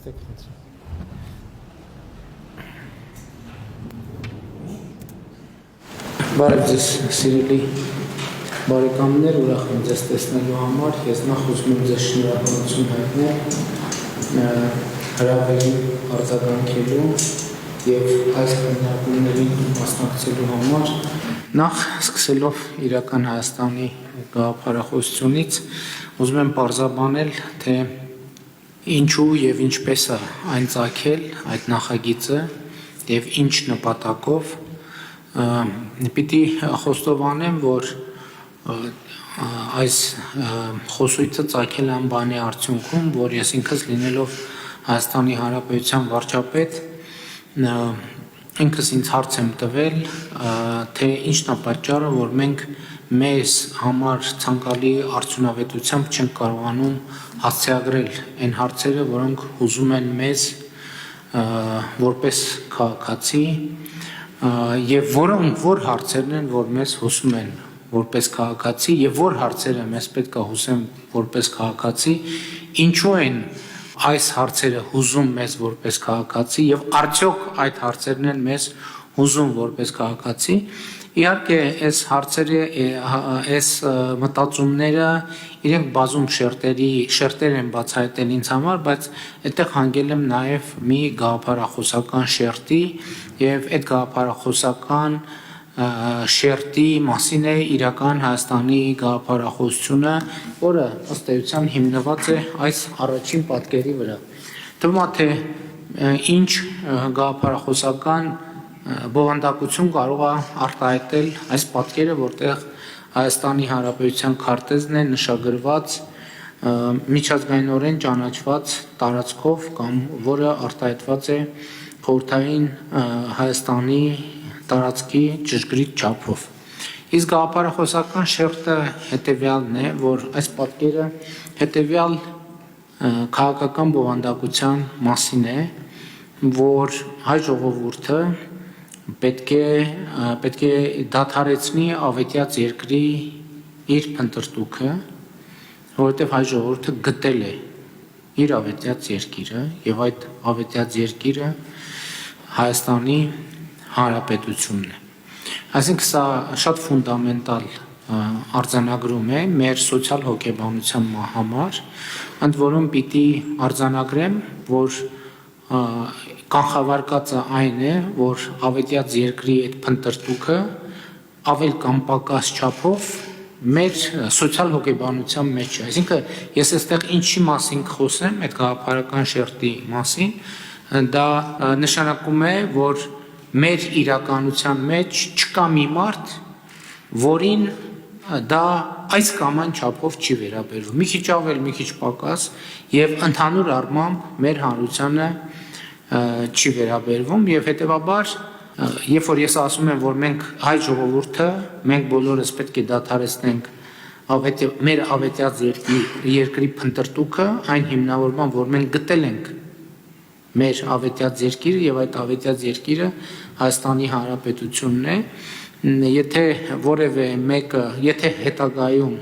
նստեք ինձ։ Բարև ձեզ, սիրելի բարեկամներ, ուրախ եմ ձեզ տեսնելու համար, ես նախ ուզում եմ ձեզ շնորհակալություն հայտնել հրավերին արձագանքելու և այս քննարկումներին մասնակցելու համար։ Նախ սկսելով իրական Հայաստանի գաղափարախոսությունից ուզում եմ պարզաբանել, թե ինչու և ինչպես է այն ծագել այդ նախագիծը և ինչ նպատակով։ Պիտի խոստովանեմ, որ այս խոսույցը ծագել է այն բանի արդյունքում, որ ես ինքս լինելով Հայաստանի Հանրապետության վարչապետ, ինքս ինձ հարց եմ տվել, թե ինչն է պատճառը, որ մենք մեզ համար ցանկալի արդյունավետությամբ չենք կարողանում հասցեագրել այն հարցերը, որոնք հուզում են մեզ որպես քաղաքացի, և որ հարցերն են, որ մեզ հուզում են որպես քաղաքացի, և որ հարցերը մեզ պետք է հուզեն որպես քաղաքացի, ինչու են այս հարցերը հուզում մեզ որպես քաղաքացի, և արդյոք այդ հարցերն են մեզ հուզում որպես քաղաքացի։ Իհարկե, այս հարցերը, այս մտածումները իրենք բազում շերտեր են բացահայտել ինձ համար, բայց այդտեղ հանգել եմ նաև մի գաղափարախոսական շերտի, և այդ գաղափարախոսական շերտի մասին է իրական Հայաստանի գաղափարախոսությունը, որը ըստ էության հիմնված է այս առաջին պատկերի վրա։ Թվում է, թե ինչ գաղափարախոսական բովանդակություն կարող է արտահայտել այս պատկերը, որտեղ Հայաստանի Հանրապետության քարտեզն է նշագրված միջազգայինորեն ճանաչված տարածքով կամ որը արտահայտված է խորհրդային Հայաստանի տարածքի ճշգրիտ չափով։ Իսկ գաղափարախոսական շերտը հետևյալն է, որ այս պատկերը հետևյալ քաղաքական բովանդակության մասին է, որ հայ ժողովուրդը պետք է դադարեցնի ավետյաց երկրի իր փնտրտուքը, որովհետև հայ ժողովուրդը գտել է իր ավետյաց երկիրը, և այդ ավետյաց երկիրը Հայաստանի Հանրապետությունն է։ Այսինքն սա շատ ֆունդամենտալ արձանագրում է մեր սոցիալ-հոգեբանության համար, ընդ որում պիտի արձանագրեմ, որ կանխավարկածը այն է, որ ավետյաց երկրի այդ փնտրտուքը ավել կամ պակաս չափով մեր սոցիալ-հոգեբանության մեջ է։ Այսինքն ես այստեղ ինչի մասին կխոսեմ, այդ գաղափարական շերտի մասին, դա նշանակում է, որ մեր իրականության մեջ չկա մի մարդ, որին դա այս կամ այն չափով չի վերաբերվում, մի քիչ ավել, մի քիչ պակաս, և ընդհանուր առմամբ մեր հանրությանը չի վերաբերվում, և հետևաբար, երբ որ ես ասում եմ, որ մենք հայ ժողովուրդը, մենք բոլորս պետք է դադարեցնենք մեր ավետյաց երկրի փնտրտուքը, այն հիմնավորման, որ մենք գտել ենք մեր ավետյաց երկիրը, և այդ ավետյաց երկիրը Հայաստանի Հանրապետությունն է, եթե որևէ մեկը, եթե հետագայում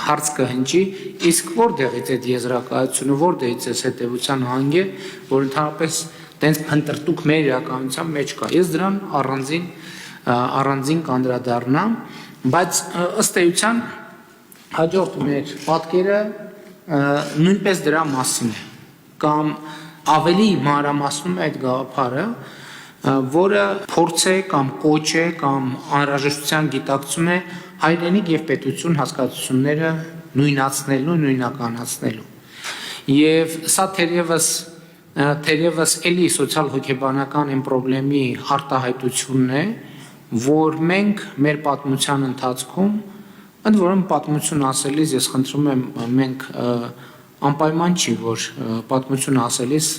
հարց կհնչի, իսկ որտեղից այդ եզրակացությունը, որտեղից այս հետևության հանգել, որ ընդհանրապես տենց փնտրտուք մեր իրականության մեջ կա, ես դրան առանձին կանդրադառնամ, բայց ըստ էության հաջորդ մեր պատկերը նույնպես դրա մասին է, կամ ավելի մանրամասնում է այդ գաղափարը, որը փորձ է կամ կոչ է կամ անհրաժեշտության գիտակցում է հայրենիք և պետություն հասկացությունները նույնացնելու, նույնականացնելու։ Եվ սա թերևս էլի սոցիալ-հոգեբանական այն պրոբլեմի արտահայտությունն է, որ մենք մեր պատմության ընթացքում, ընդ որում պատմություն ասելիս ես խնդրում եմ, մենք անպայման չի, որ պատմություն ասելիս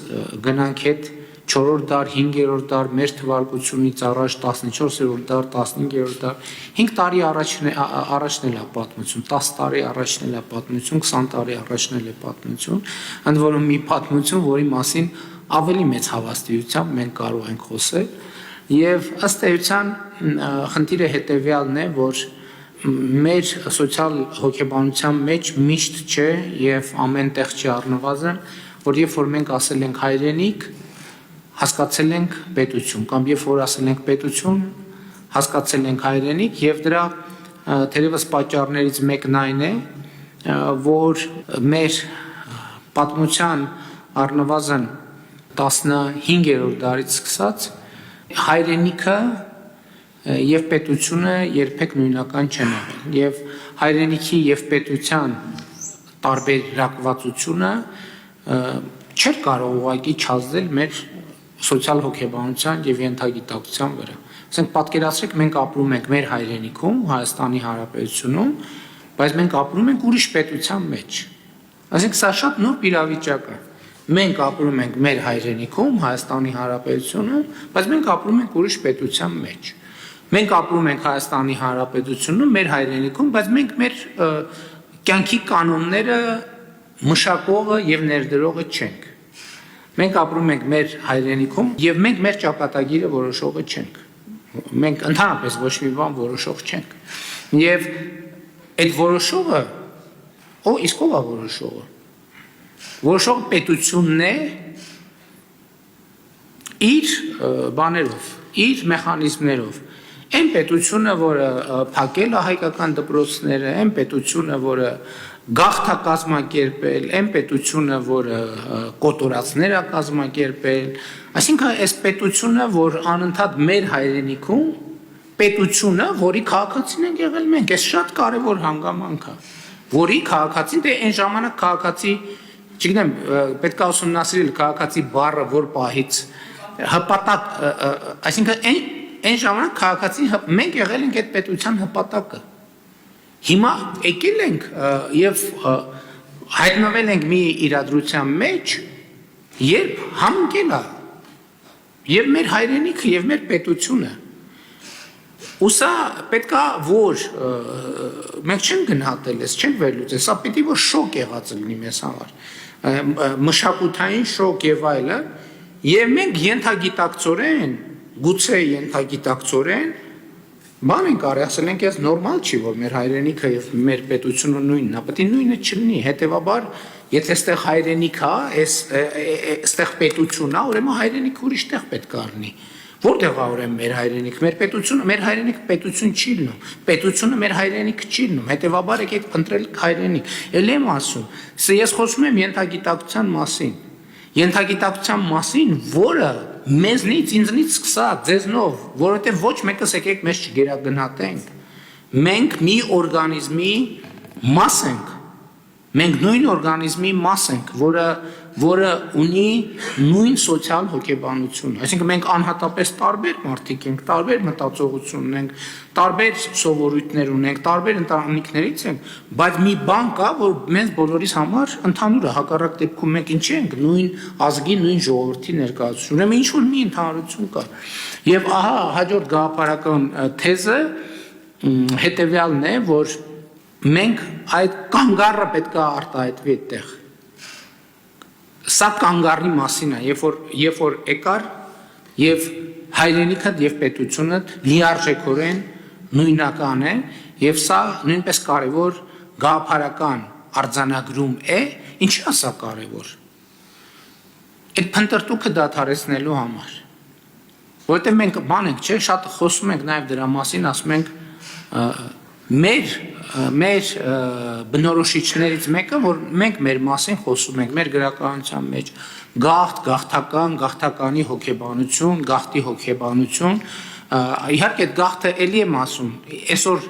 գնանք հետ 4-րդ դար, 5-րդ դար, մեր թվարկությունից առաջ 14-րդ դար, 15-րդ դար, 5 տարի առաջն էլ է պատմություն, 10 տարի առաջն էլ է պատմություն, 20 տարի առաջն էլ է պատմություն, ընդ որում մի պատմություն, որի մասին ավելի մեծ հավաստիությամբ մենք կարող ենք խոսել, և ըստ էության խնդիրը հետևյալն է, որ մեր սոցիալ հոգեբանության մեջ միշտ չէ և ամեն տեղ չի առնվազն որ երբ որ մենք ասել ենք հայրենիք, հասկացել ենք պետություն, կամ երբ որ ասել ենք պետություն, հասկացել ենք հայրենիք, եւ դրա թերևս պատճառներից մեկն այն է, որ մեր պատմության առնվազն 15-րդ դարից սկսած հայրենիքը եւ պետությունը երբեք նույնական չեն եղել, եւ հայրենիքի եւ պետության տարբերակվածությունը չէր կարող ուղղակի չազդել մեր սոցիալ հոգեբանության եւ ենթագիտակցության վրա։ Ասենք պատկերացրեք, մենք ապրում ենք մեր հայրենիքում, Հայաստանի Հանրապետությունում, բայց մենք ապրում ենք ուրիշ պետության մեջ։ Ասենք սա շատ նուրբ իրավիճակ է։ Մենք ապրում ենք մեր հայրենիքում, Հայաստանի Հանրապետությունում, բայց մենք ապրում ենք ուրիշ պետության մեջ։ Մենք ապրում ենք Հայաստանի Հանրապետությունում, մեր հայրենիքում, բայց մենք մեր կյանքի կանոնները մշակողը եւ ներդրողը չենք։ Մենք ապրում ենք մեր հայրենիքում եւ մենք մեր ճակատագիրը որոշողը չենք։ Մենք ընդհանրապես ոչ մի բան որոշող չենք։ Եվ այդ որոշողը իսկ ով է որոշողը։ Որոշողը պետությունն է իր բաներով, իր մեխանիզմներով։ Այն պետությունը, որը փակել է հայկական դպրոցները, այն պետությունը, որը գաղթ է կազմակերպել, այն պետությունը, որը կոտորածներ է կազմակերպել, այսինքն այս պետությունը, որ անընդհատ մեր հայրենիքում, պետությունը, որի քաղաքացին ենք եղել մենք, այս շատ կարևոր հանգամանք է, որի քաղաքացին, դե այն ժամանակ քաղաքացի, չգիտեմ, պետք է ուսումնասիրել քաղաքացի բառը որ պահից հպատակ, այսինքն այն ժամանակ քաղաքացի մենք եղել ենք այդ պետության հպատակը։ Հիմա եկել ենք եւ հայտնվել ենք մի իրադրության մեջ, երբ համընկել է եւ մեր հայրենիքը եւ մեր պետությունը։ Ու սա պետք է որ մենք չենք գնահատել, չենք վերլուծել, սա պետք է որ շոկ եղած լինի մեզ համար, մշակութային շոկ եւ այլն, եւ մենք ենթագիտակցորեն, գուցե ենթագիտակցորեն բան ենք արել, ասել ենք ես նորմալ չի, որ մեր հայրենիքը եւ մեր պետությունը նույնն է, պետք է նույնը չլինի, հետեւաբար եթե այստեղ հայրենիք է, այստեղ պետություն է, ուրեմն հայրենիքը ուրիշ տեղ պետք է լինի։ Որտեղ է ուրեմն մեր հայրենիք, մեր պետությունը, մեր հայրենիքը պետություն չի լինում, պետությունը մեր հայրենիքը չի լինում, հետեւաբար եկեք փնտրել հայրենիք։ Էլ եմ ասում, սա ես խոսում եմ ենթագիտակցության մասին։ Ենթագիտակցության մասին, որը մեզնից, ինձնից սկսած, ձեզնով, որովհետև ոչ մեկս եկեք մեզ չգերագնահատենք։ Մենք մի օրգանիզմի մաս ենք։ Մենք նույն օրգանիզմի մաս ենք, որը ունի նույն սոցիալ հոգեբանություն։ Այսինքն մենք անհատապես տարբեր մարդիկ ենք, տարբեր մտածողություն ունենք, տարբեր սովորույթներ ունենք, տարբեր ընտանիքներից ենք, բայց մի բան կա, որ մեզ բոլորիս համար ընդհանուր է, հակառակ դեպքում մենք ինչի ենք, նույն ազգի, նույն ժողովրդի ներկայացուցիչ։ Ուրեմն ինչ որ մի ընդհանրություն կա։ Եվ ահա հաջորդ գաղափարական թեզը հետևյալն է, որ մենք այդ կանգառը պետք է արտահայտվի այդտեղ։ Սա կանգառի մասին է, երբ որ եկար եւ հայրենիքդ եւ պետությունդ լիարժեքորեն նույնական է եւ սա նույնպես կարեւոր գաղափարական արձանագրում է, ինչի է սա կարեւոր։ Այդ փնտրտուքը դադարեցնելու համար։ Որովհետեւ մենք բան ենք, չէ, շատ խոսում ենք նաեւ դրա մասին, ասում ենք մեր բնորոշիչներից մեկը, որ մենք մեր մասին խոսում ենք, մեր գրականության մեջ գաղթականի հոգեբանություն, գաղթի հոգեբանություն, իհարկե այդ գաղթը էլի եմ ասում, այսօր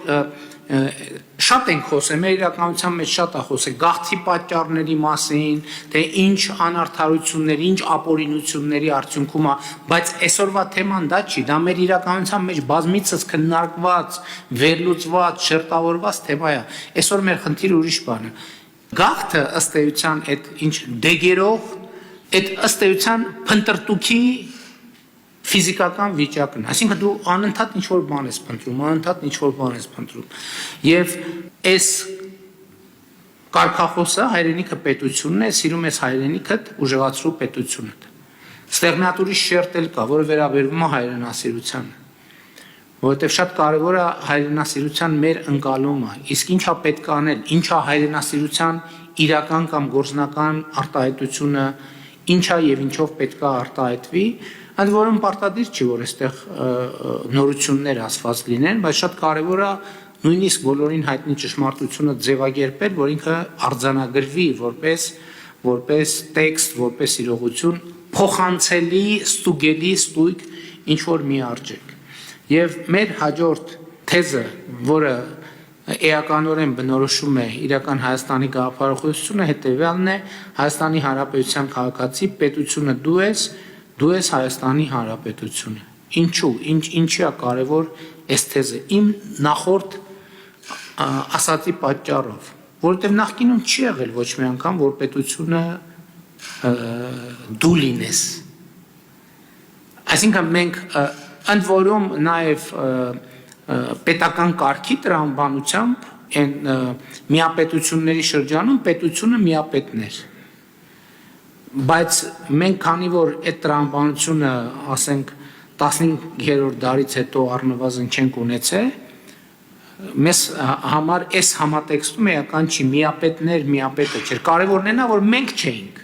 շատ ենք խոսել, մեր իրականության մեջ շատ է խոսել գաղթի պատճառների մասին, թե ինչ անարդարությունների, ինչ ապօրինությունների արդյունքում է, բայց այսօրվա թեման դա չի, դա մեր իրականության մեջ բազմիցս քննարկված, վերլուծված, շերտավորված թեմա է։ Այսօր մեր խնդիրը ուրիշ բան է։ Գաղթը ըստ էության այդ ինչ դեգերող, այդ ըստ էության փնտրտուքի ֆիզիկական վիճակն, այսինքն դու անընդհատ ինչ-որ բան ես փնտրում, անընդհատ ինչ-որ բան ես փնտրում։ Եվ այս կարգախոսը հայրենիքը պետությունն է, սիրում ես հայրենիքդ, ուժեղացրու պետությունդ։ Ստեղ մի հատ ուրիշ շերտ էլ կա, որը վերաբերվում է հայրենասիրությանը։ որովհետև շատ կարևոր է հայրենասիրության մեր ընկալումը, իսկ ինչա պետք է անել, ինչա հայրենասիրության իրական կամ գործնական արտահայտությունը, ինչա եւ ինչով պետք է արտահայտվի, ընդ որում պարտադիր չի, որ այստեղ նորություններ ասված լինեն, բայց շատ կարևոր է նույնիսկ բոլորին հայտնի ճշմարտությունը ձևակերպել, որ ինքը արձանագրվի որպես տեքստ, որպես իրողություն, փոխանցելի, ստուգելի, ստույգ ինչ որ մի արժեք։ Եվ մեր հաջորդ թեզը, որը էականորեն բնորոշում է իրական Հայաստանի գաղափարախոսությունը, հետևյալն է՝ Հայաստանի Հանրապետության քաղաքացի, պետությունը դու ես Հայաստանի Հանրապետությունը։ Ինչու, ինչի է կարևոր այս թեզը։ Իմ նախորդ ասացի պատճառով, որովհետև նախկինում չի եղել ոչ մի անգամ, որ պետությունը դու լինես։ Այսինքն մենք ընդ որում նաև պետական կարգի տրամաբանությամբ այն միապետությունների շրջանում պետությունը միապետն էր։ Բայց մենք քանի որ այդ տրամաբանությունը, ասենք 15-րդ դարից հետո առնվազն չենք ունեցել, մեզ համար այս համատեքստում էական չի, միապետը չէր, կարևորն է նա, որ մենք չէինք,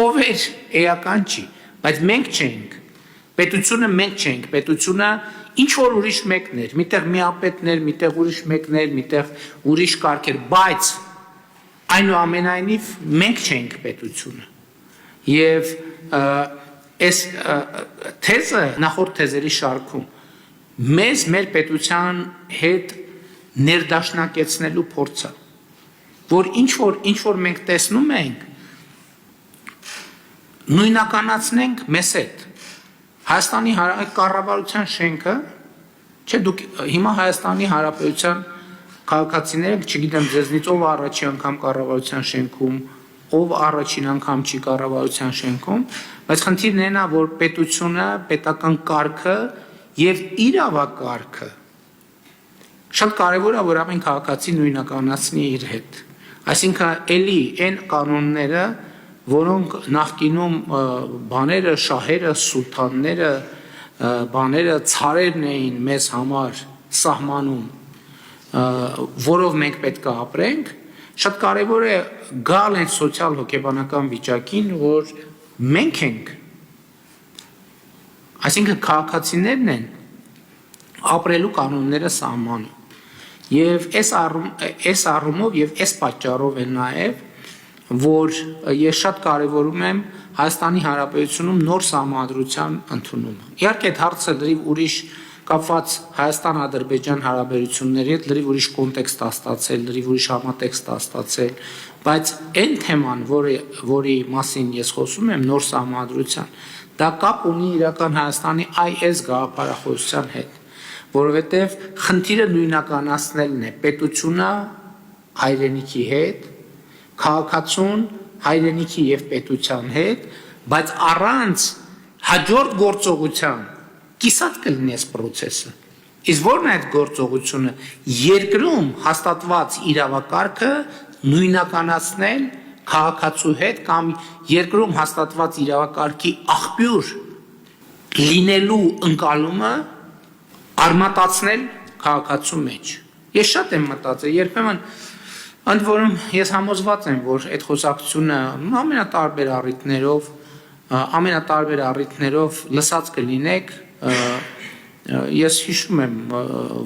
ով էր էական չի, բայց մենք չէինք, պետությունը մենք չէինք, պետությունը ինչ որ ուրիշ մեկն էր, միտեղ միապետներ, միտեղ ուրիշ մեկներ, միտեղ ուրիշ կարգ էր, բայց այնուամենայնիվ մենք չէինք պետությունը։ Եվ այս թեզը նախորդ թեզերի շարքում մեզ մեր պետության հետ ներդաշնակեցնելու փորձը, որ ինչ որ մենք տեսնում ենք, նույնականացնենք մեզ հետ։ Հայաստանի կառավարության շենքը, չէ, դուք հիմա Հայաստանի Հանրապետության քաղաքացիները, չգիտեմ ձեզնից ով առաջին անգամ կառավարության շենքում, ով առաջին անգամ չի կառավարության շենքում, բայց խնդիրն է նա, որ պետությունը, պետական կարգը եւ իրավակարգը շատ կարևոր է, որ ամեն քաղաքացի նույնականացնի իր հետ։ Այսինքն էլի այն կանոնները, որոնք նախկինում բաները, շահերը, սուլթանները, բաները, ցարերն էին մեզ համար սահմանում, որով մենք պետք է ապրենք, շատ կարևոր է գալ այն սոցիալ հոգեբանական վիճակին, որ մենք ենք, այսինքն քաղաքացիներն են ապրելու կանոնները սահմանում։ Եվ այս առումով եւ այս պատճառով է նաեւ, որ ես շատ կարևորում եմ Հայաստանի Հանրապետությունում նոր սահմանադրության ընդունումը։ Իհարկե այդ հարցը լրիվ ուրիշ կապված Հայաստան-Ադրբեջան հարաբերությունների հետ լրիվ ուրիշ կոնտեքստ է ստացել, լրիվ ուրիշ համատեքստ է ստացել, բայց այն թեման, որի մասին ես խոսում եմ, նոր սահմանադրության, դա կապ ունի իրական Հայաստանի այս գաղափարախոսության հետ, որովհետև խնդիրը նույնականացնելն է պետությունը հայրենիքի հետ, քաղաքացուն հայրենիքի եւ պետության հետ, բայց առանց հաջորդ գործողության կիսատ կլինի այս process-ը։ Իսկ ո՞րն է այդ գործողությունը, երկրում հաստատված իրավակարգը նույնականացնել քաղաքացու հետ կամ երկրում հաստատված իրավակարգի աղբյուր լինելու ընկալումը արմատացնել քաղաքացու մեջ։ Ես շատ եմ մտածել, երբեմն ընդ որում ես համոզված եմ, որ այդ խոսակցությունը ամենատարբեր առիթներով լսած կլինեք, ես հիշում եմ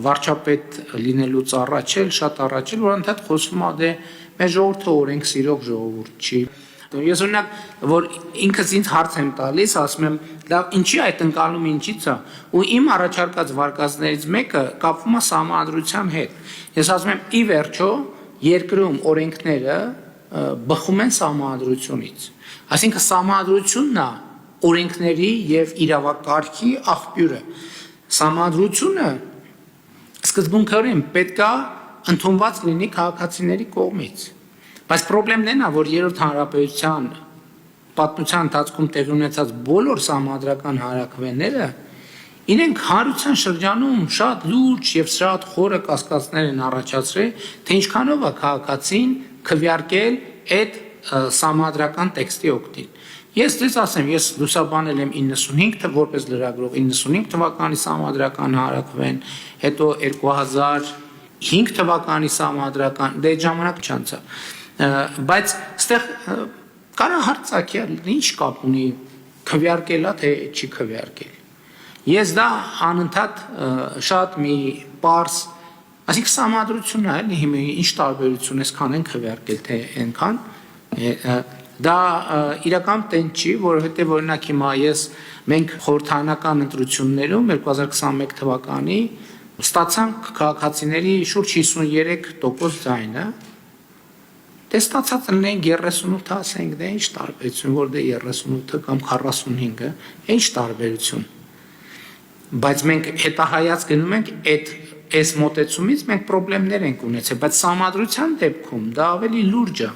վարչապետ լինելուց առաջ էլ, շատ առաջ էլ, որ ընդհանուր խոսվում է դե մեր ժողովուրդը օրենք սիրող ժողովուրդ չի։ Ես օրինակ, որ ինքս ինձ հարց եմ տալիս, ասում եմ, լավ, ինչի այդ ընկալումը ինչից է, ու իմ առաջարկած վարկածներից մեկը կապվում է սահմանադրության հետ։ Ես ասում եմ, ի վերջո, երկրում օրենքները բխում են սահմանադրությունից։ Այսինքն սահմանադրությունն է օրենքների եւ իրավակարգի աղբյուրը։ Սահմանադրությունը սկզբունքորեն պետք է ընդունված լինի քաղաքացիների կողմից։ Բայց խնդիրն է, որ երրորդ հանրապետության պատմության ընթացքում տեղի ունեցած բոլոր սահմանադրական հանրաքվեները իրենք հանրության շրջանում շատ լուրջ եւ շատ խորը կասկածներ են առաջացրել, թե ինչքանով է քաղաքացին քվեարկել այդ սահմանադրական տեքստի օգտին։ Ես դες ասեմ, ես լուսաբանել եմ 95 որպես լրագրող 95 թվականի սահմանադրական հարակվեն, հետո 2005 թվականի սահմանադրական, դե ժամանակ չանցա։ Բայց ստեղ կարա հարցակյալ ինչ կապ ունի քվեարկելա թե չի քվեարկել։ Ես դա անընդհատ շատ մի պարզ, այսինքն սահմանադրությունն է, էլի ինչ տարբերություն է քան են քվեարկել թե այնքան, դա իրական տեն չի, որովհետև օրինակ հիմա մենք խորհրդարանական ընտրություններում 2021 թվականի ստացանք քաղաքացիների շուրջ 53% ձայնը, դե ստացած լինենք 38, ասենք, դե ինչ տարբերություն, որ դե 38 կամ 45-ը, ինչ տարբերություն։ Բայց մենք հետահայաց գնում ենք այս մոտեցումից մենք խնդիրներ ենք ունեցել, բայց սահմանադրության դեպքում դա ավելի լուրջ է,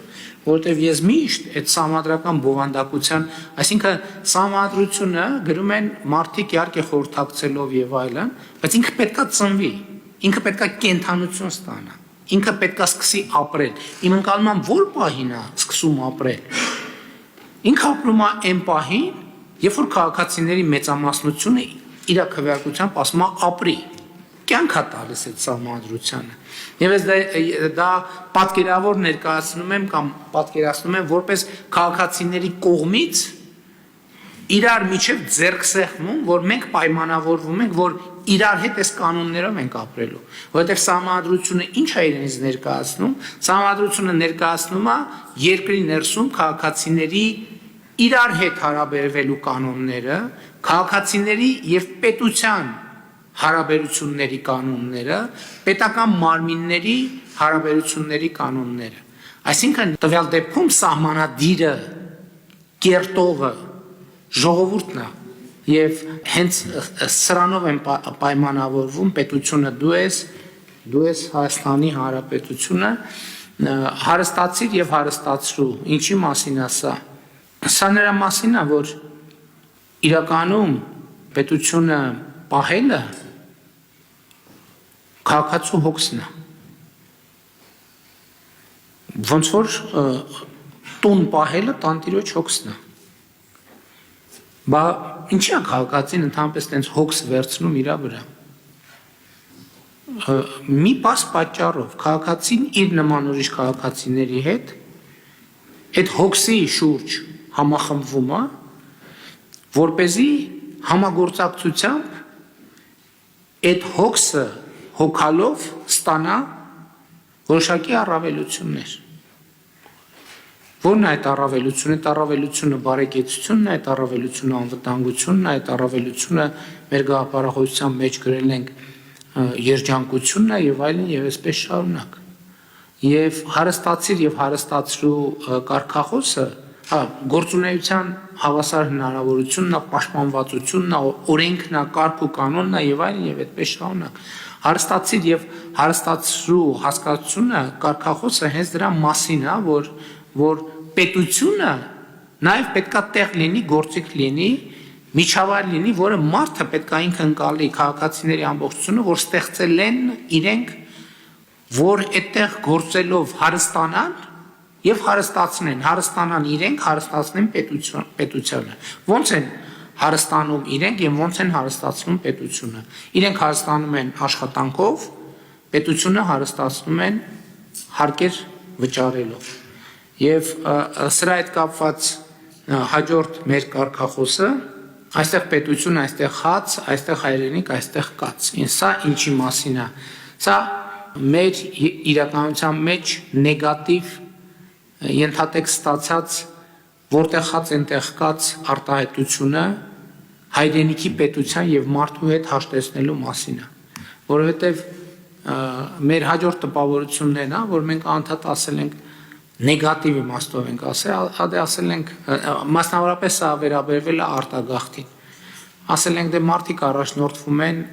որովհետև ես միշտ այդ սահմանադրական բովանդակության, այսինքն սահմանադրությունը գրում են մարդիկ իհարկե խորհրդակցելով եւ այլն, բայց ինքը պետքա ծնվի, ինքը պետքա կենթանություն ստանա, ինքը պետքա սկսի ապրել։ Իմ ընկալման որ պահին է սկսում ապրել։ Ինքը ապրում է այն պահին, երբ որ քաղաքացիների մեծամասնությունը իր քվեարկությամբ ասում է ապրի, կյանք է տալիս այդ սահմանադրությանը։ Եվ ես դա պատկերավոր ներկայացնում եմ կամ պատկերացնում եմ որպես քաղաքացիների կողմից իրար միջև ձեռքսեղմում, որ մենք պայմանավորվում ենք, որ իրար հետ այս կանոններով ենք ապրելու, որովհետև սահմանադրությունը ինչ է իրենից ներկայացնում, սահմանադրությունը ներկայացնում է երկրի ներսում քաղաքացիների իրար հետ հարաբերվելու կանոնները, քաղաքացիների եւ պետության հարաբերությունների կանոնները, պետական մարմինների հարաբերությունների կանոնները։ Այսինքն տվյալ դեպքում սահմանադիրը, կերտողը ժողովուրդն է եւ հենց սրանով են պայմանավորվում պետությունը դու ես Հայաստանի Հանրապետությունը հարստացիր եւ հարստացրու։ Ինչի մասին է սա։ Սա նրա մասին է, որ իրականում պետությունը պահելը քաղաքացու հոգսն է։ Ոնց որ տուն պահելը տանտիրոջ հոգսն է։ Բա ինչի է քաղաքացին ընդհանրապես տենց հոգս վերցնում իր վրա։ Մի պարզ պատճառով քաղաքացին իր նման ուրիշ քաղաքացիների հետ այդ հոգսի շուրջ համախմբվում է, որպեսզի համագործակցությամբ այդ հոգսը հոգալով ստանա որոշակի առավելություններ։ Որն է այդ առավելությունը, այդ առավելությունը բարեկեցությունն է, այդ առավելությունը անվտանգությունն է, այդ առավելությունը մեր գաղափարախոսության մեջ գրել ենք երջանկությունն է եւ այլն եւ այսպես շարունակ։ Եւ հարստացիր եւ հարստացրու կարգախոսը, գործունեության հավասար հնարավորությունն է, պաշտպանվածությունն է, օրենքն է, կարգ ու կանոնն է եւ այլն եւ այդպես շարունակ։ Հարստացիր եւ հարստացրու հասկացությունը, կարգախոսը հենց դրա մասին է, որ պետությունը նաև պետքա տեղ լինի, գործիք լինի, միջավայր լինի, որը մարդը պետքա ինքը ընկալի քաղաքացիների ամբողջությունը, որ ստեղծել են իրենք, որ այդտեղ գործելով հարստանան եւ հարստանան իրենք, հարստացնեն պետությանը։ Ոնց են հարստանում իրենք եւ ոնց են հարստացնում պետությունը։ Իրենք հարստանում են աշխատանքով, պետությունը հարստացնում են հարկեր վճարելով։ Եվ սրա հետ կապված հաջորդ մեր կարգախոսը, այստեղ պետություն, այստեղ հաց, այստեղ հայրենիք, այստեղ կաց։ Սա ինչի մասին է։ Սա մեր իրականության մեջ նեգատիվ ենթատեք ստացած որտեղ հաց այնտեղ կաց արտահայտությունը հայրենիքի պետության եւ մարդու հետ հաշտեցնելու մասին է։ Որովհետեւ մեր հաջորդ տպավորությունն է, որ մենք անդադ ասել ենք նեգատիվ իմաստով ենք ասել ենք մասնավորապես սա վերաբերվել է արտագաղթին։ Ասել ենք դե մարդիկ առաջնորդվում են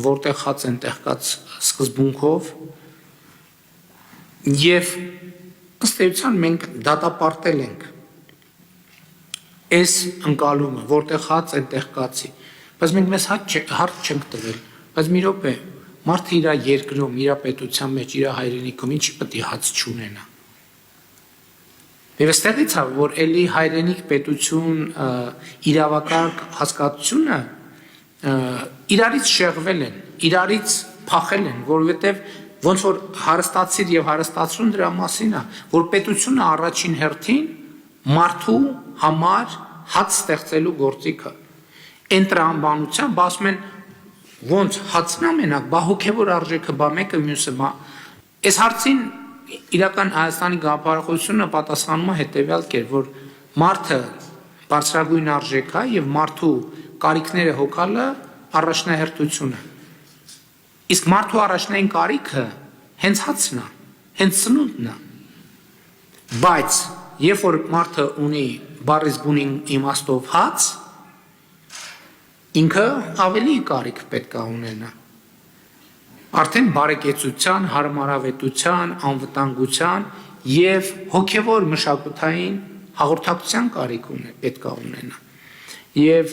որտեղ հաց այնտեղ կաց սկզբունքով եւ ըստ էության մենք դատապարտել ենք այս ընկալումը որտեղ հաց այնտեղ կացի, բայց մենք մեզ հարց չենք տվել, բայց մի րոպե մարդը իր երկրում, իր պետության մեջ, իր հայրենիքում ինչի պետք է հաց չունենա։ Եվ այստեղից է, որ էլի հայրենիք պետություն իրավակարգ հասկացությունը իրարից շեղվել են, իրարից փախել են, որովհետև ոնց որ հարստացիր եւ հարստացրուն դրա մասին է, որ պետությունը առաջին հերթին մարդու համար հաց ստեղծելու գործիքը։ Այն տրամաբանությամբ ասում են ոնց հացն ամենակ, բա հոգևոր արժեքը, բա մեկը մյուսը, բա այս հարցին իրական Հայաստանի գաղափարախոսությունը պատասխանում է հետևյալ կերպ, որ մարդը բարձրագույն արժեք է եւ մարդու կարիքները հոգալը առաջնահերթությունը։ Իսկ մարդու առաջնային կարիքը հենց հացն է, հենց ծնունդն է։ Բայց երբ որ մարդը ունի բառից բուն իմաստով հաց, ինքը ավելի կարիք պետք է ունենա։ Արդեն բարեկեցության, հարմարավետության, անվտանգության եւ հոգեվոր մշակութային հաղորդակցության կարիք պետք է ունենա։ Եվ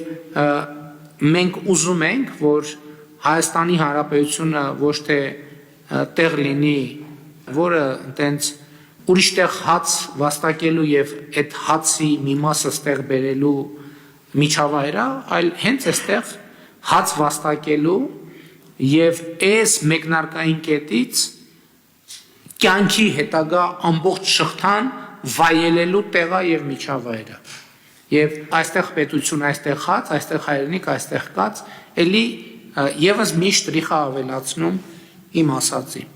մենք ուզում ենք, որ Հայաստանի Հանրապետությունը ոչ թե տեղ լինի, որը տենց ուրիշ տեղ հաց վաստակելու եւ այդ հացի մի մասը ստեղ բերելու միջավայր է, այլ հենց այստեղ հաց վաստակելու եւ այս մեկնարկային կետից կյանքի հետագա ամբողջ շղթան վայելելու տեղը եւ միջավայրը։ Եվ այստեղ պետություն, այստեղ հաց, այստեղ հայրենիք, այստեղ կաց, էլի եւս մի շտրիխ ավելացնում իմ ասածին։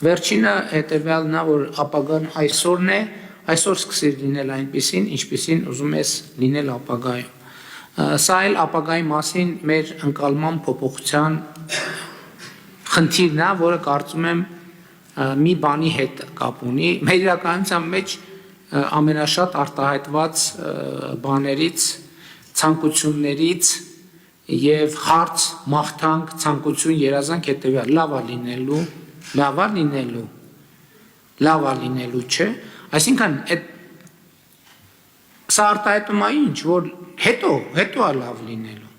Վերջինը հետեւյալն է, որ ապագան այսօրն է, այսօր սկսիր լինել այնպիսին, ինչպիսին ուզում ես լինել ապագայում։ Սա էլ ապագայի մասին մեր ընկալման փոփոխության խնդիրն է, որը կարծում եմ մի բանի հետ կապ ունի։ Մեր իրականության մեջ ամենաշատ արտահայտված բաներից, ցանկություններից եւ հարց, մաղթանք, ցանկություն, երազանք հետեւյալ լավա լինելու չէ, այսինքն այդ սա արտահայտում է ինչ, որ հետո է լավ լինելու։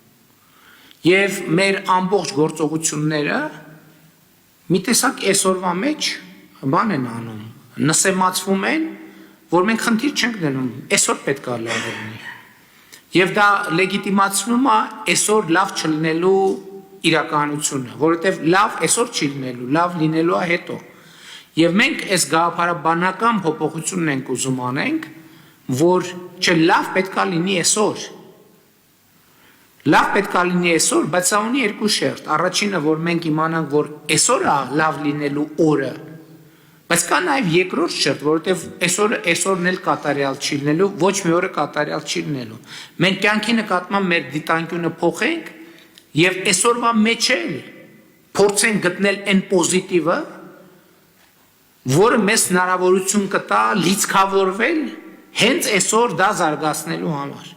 Եվ մեր ամբողջ գործողությունները մի տեսակ այսօրվա մեջ բան են անում, նսեմացվում են, որ մենք խնդիր չենք դնում, այսօր պետք է լավ լինի։ Եվ դա լեգիտիմացնում է այսօր լավ չլինելու իրականությունը, որովհետև լավ այսօր չի լինելու, լավ լինելու է հետո։ Եվ մենք այս գաղափարաբանական փոփոխությունն ենք ուզում անենք, որ չէ լավ պետք է լինի այսօր։ Լավ պետք է լինի այսօր, բայց սա ունի երկու շերտ։ Առաջինը, որ մենք իմանանք, որ այսօր է լավ լինելու օրը, բայց կա նաև երկրորդ շերտ, որովհետև այսօրն էլ կատարյալ չի լինելու, ոչ մի օրը կատարյալ չի լինելու։ Մենք կյանքի նկատմամբ մեր դիտանկյունը փոխենք եւ այսօրվա մեջ էլ փորձենք գտնել այն պոզիտիվը, որը մեզ հնարավորություն կտա լիցքավորվել հենց այսօր դա զարգացնելու համար։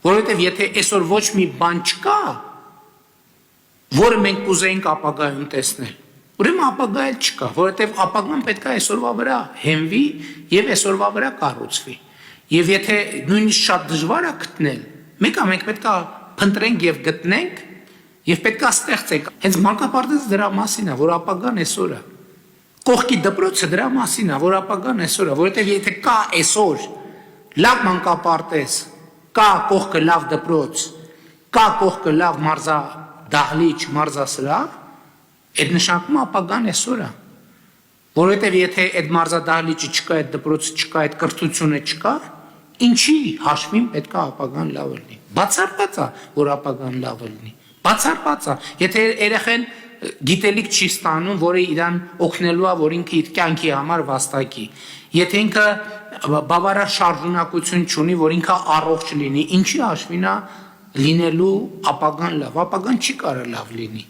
Որովհետև եթե այսօր ոչ մի բան չկա, որը մենք կուզեինք ապագայում տեսնել, ուրեմն ապագա էլ չկա, որովհետև ապագան պետք է այսօրվա վրա հենվի եւ այսօրվա վրա կառուցվի։ Եվ եթե նույնիսկ շատ դժվար է գտնել, մենք պետք է փնտրենք եւ գտնենք եւ պետք է ստեղծենք։ Հենց մանկապարտեզը դրա մասին է, որ ապագան այսօր է։ Կողքի դպրոցը դրա մասին է, որ ապագան այսօր է, որովհետև եթե կա այսօր լավ մանկապարտեզ, կա կողքը լավ դպրոց, կա կողքը լավ մարզադահլիճ, մարզասրահ, այդ նշանակում ապագան այսօր է։ Որովհետև եթե այդ մարզադահլիճը չկա, այդ դպրոցը չկա, այդ կրթությունը չկա, ինչի հաշվին պետք է ապագան լավ լինի։ Բացառված է, որ ապագան լավ լինի։ Բացառված է, եթե երեխեն գիտելիք չի ստանում, որը իրան օգնելու է, որ ինքը իր կյանքի համար վաստակի։ Եթե ինքը բավարար շարժունակություն չունի, որ ինքը առողջ լինի, ինչի հաշվին է լինելու ապագան լավ։ Ապագան չի կարող լավ լինի։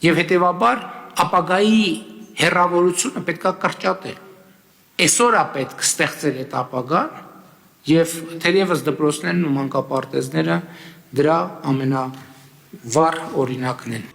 Եվ հետևաբար ապագայի հեռավորությունը պետք է կրճատել։ Այսօր է պետք ստեղծել այդ ապագան, եւ թերևս դպրոցներն ու մանկապարտեզները դրա ամենավառ օրինակն են։